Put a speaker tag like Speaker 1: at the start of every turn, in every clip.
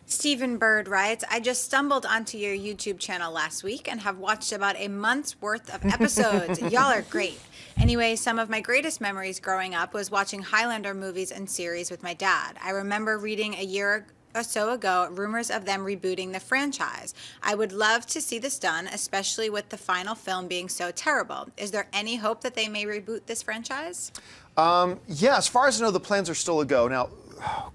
Speaker 1: Stephen Bird writes, I just stumbled onto your YouTube channel last week and have watched about a month's worth of episodes. Y'all are great. Anyway, some of my greatest memories growing up was watching Highlander movies and series with my dad. I remember reading a year or so ago rumors of them rebooting the franchise. I would love to see this done, especially with the final film being so terrible. Is there any hope that they may reboot this franchise?
Speaker 2: Yeah, as far as I know, the plans are still a go. Now,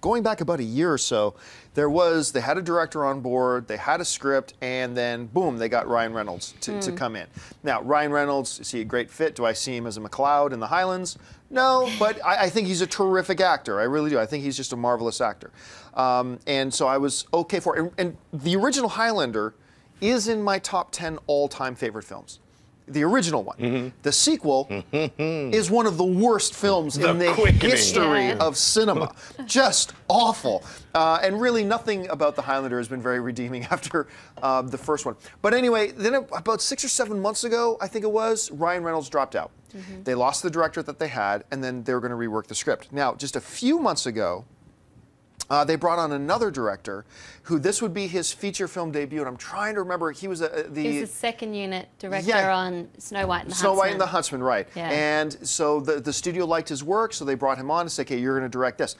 Speaker 2: going back about a year or so, they had a director on board, they had a script, and then boom, they got Ryan Reynolds to come in. Now, Ryan Reynolds, is he a great fit? Do I see him as a McLeod in the Highlands? No, but I think he's a terrific actor. I really do. I think he's just a marvelous actor. And so I was okay for it. And the original Highlander is in my top 10 all-time favorite films. The original one. The sequel is one of the worst films in the history of cinema. Just awful. And really nothing about the Highlander has been very redeeming after the first one. But anyway, then about 6 or 7 months ago, I think it was, Ryan Reynolds dropped out. They lost the director that they had, and then they were going to rework the script. Now, just a few months ago, they brought on another director, who this would be his feature film debut, and I'm trying to remember, he was
Speaker 3: He's the second unit director on Snow White and the Huntsman.
Speaker 2: Snow White and the Huntsman, right.
Speaker 3: Yeah.
Speaker 2: And so the studio liked his work, so they brought him on and said, okay, you're going to direct this.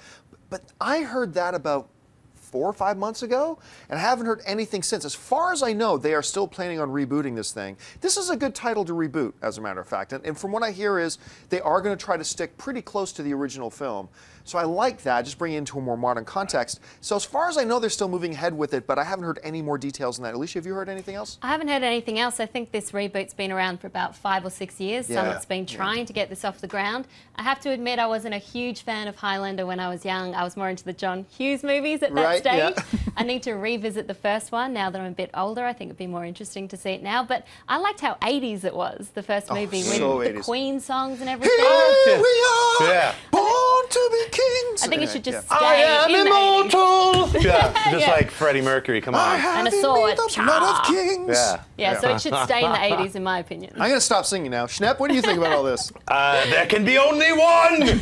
Speaker 2: But I heard that about 4 or 5 months ago, and I haven't heard anything since. As far as I know, they are still planning on rebooting this thing. This is a good title to reboot, as a matter of fact. And from what I hear is, they are going to try to stick pretty close to the original film. So I like that, just bring it into a more modern context. So as far as I know, they're still moving ahead with it, but I haven't heard any more details on that. Alicia, have you heard anything else?
Speaker 3: I haven't heard anything else. I think this reboot's been around for about 5 or 6 years. Summit's been trying to get this off the ground. I have to admit, I wasn't a huge fan of Highlander when I was young. I was more into the John Hughes movies at that stage. I need to revisit the first one now that I'm a bit older. I think it'd be more interesting to see it now. But I liked how 80s it was, the first movie, with the Queen songs and everything.
Speaker 2: Here we are, born to be kings.
Speaker 3: I think it should just stay
Speaker 4: I am
Speaker 3: in
Speaker 4: immortal.
Speaker 3: the 80s.
Speaker 4: Just like Freddie Mercury, come on.
Speaker 3: And a sword.
Speaker 2: Blood of kings.
Speaker 3: Yeah, so it should stay in the 80s, in my opinion.
Speaker 2: I'm going to stop singing now. Schnepp, what do you think about all this?
Speaker 4: There can be only one!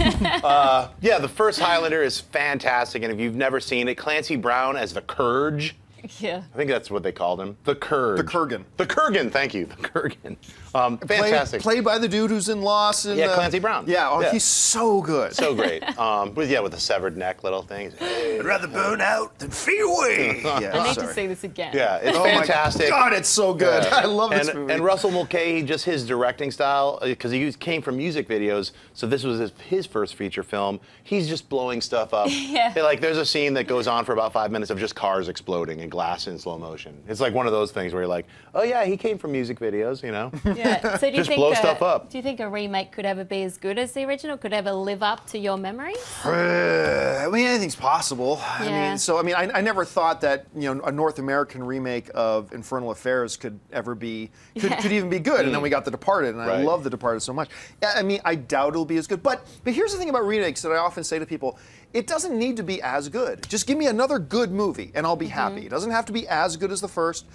Speaker 4: Yeah, the first Highlander is fantastic, and if you've never seen it, Clancy Brown as the Kurge.
Speaker 3: Yeah.
Speaker 4: I think that's what they called him. The Kurge.
Speaker 2: The Kurgan.
Speaker 4: The Kurgan, thank you. The Kurgan. Fantastic.
Speaker 2: Played by the dude who's in Lost. And,
Speaker 4: Clancy Brown.
Speaker 2: Yeah, he's so good.
Speaker 4: So great. With the severed neck little things.
Speaker 2: I'd rather burn out than fade away.
Speaker 3: I need to see this again.
Speaker 4: Yeah, it's fantastic.
Speaker 2: My God, it's so good. I love this movie.
Speaker 4: And Russell Mulcahy, just his directing style, because he came from music videos, so this was his first feature film. He's just blowing stuff up. Like, there's a scene that goes on for about 5 minutes of just cars exploding and glass in slow motion. It's like one of those things where you're like, oh yeah, he came from music videos, you know?
Speaker 3: Yeah. So do you
Speaker 4: just
Speaker 3: think
Speaker 4: blow stuff up.
Speaker 3: Do you think a remake could ever be as good as the original? Could ever live up to your memories?
Speaker 2: I mean, anything's possible. I never thought that, you know, a North American remake of Infernal Affairs could ever be, could even be good. And then we got The Departed, and I love The Departed so much. I mean, I doubt it'll be as good. But here's the thing about remakes that I often say to people, it doesn't need to be as good. Just give me another good movie, and I'll be happy. It doesn't have to be as good as the first.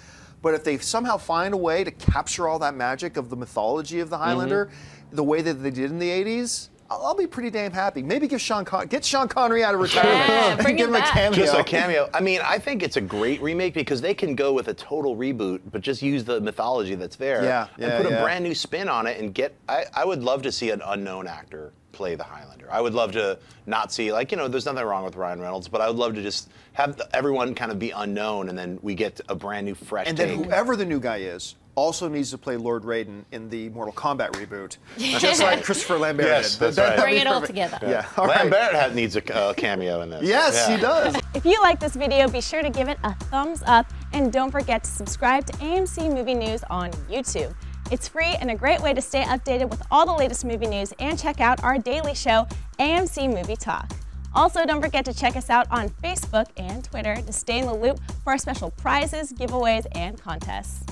Speaker 2: But if they somehow find a way to capture all that magic of the mythology of the Highlander, the way that they did in the 80s, I'll be pretty damn happy. Maybe get Sean Connery out of retirement and give him a cameo.
Speaker 4: Just a cameo. I mean, I think it's a great remake because they can go with a total reboot, but just use the mythology that's there and put a brand new spin on it and get. I would love to see an unknown actor play the Highlander. I would love to not see, like, you know, there's nothing wrong with Ryan Reynolds, but I would love to just have everyone kind of be unknown, and then we get a brand new, fresh
Speaker 2: And then whoever the new guy is also needs to play Lord Raiden in the Mortal Kombat reboot, just like Christopher Lambert did.
Speaker 3: That's right. Bring it all together.
Speaker 2: Yeah.
Speaker 4: Lambert needs a cameo in this.
Speaker 2: Yes, he does.
Speaker 5: If you like this video, be sure to give it a thumbs up, and don't forget to subscribe to AMC Movie News on YouTube. It's free and a great way to stay updated with all the latest movie news, and check out our daily show, AMC Movie Talk. Also, don't forget to check us out on Facebook and Twitter to stay in the loop for our special prizes, giveaways, and contests.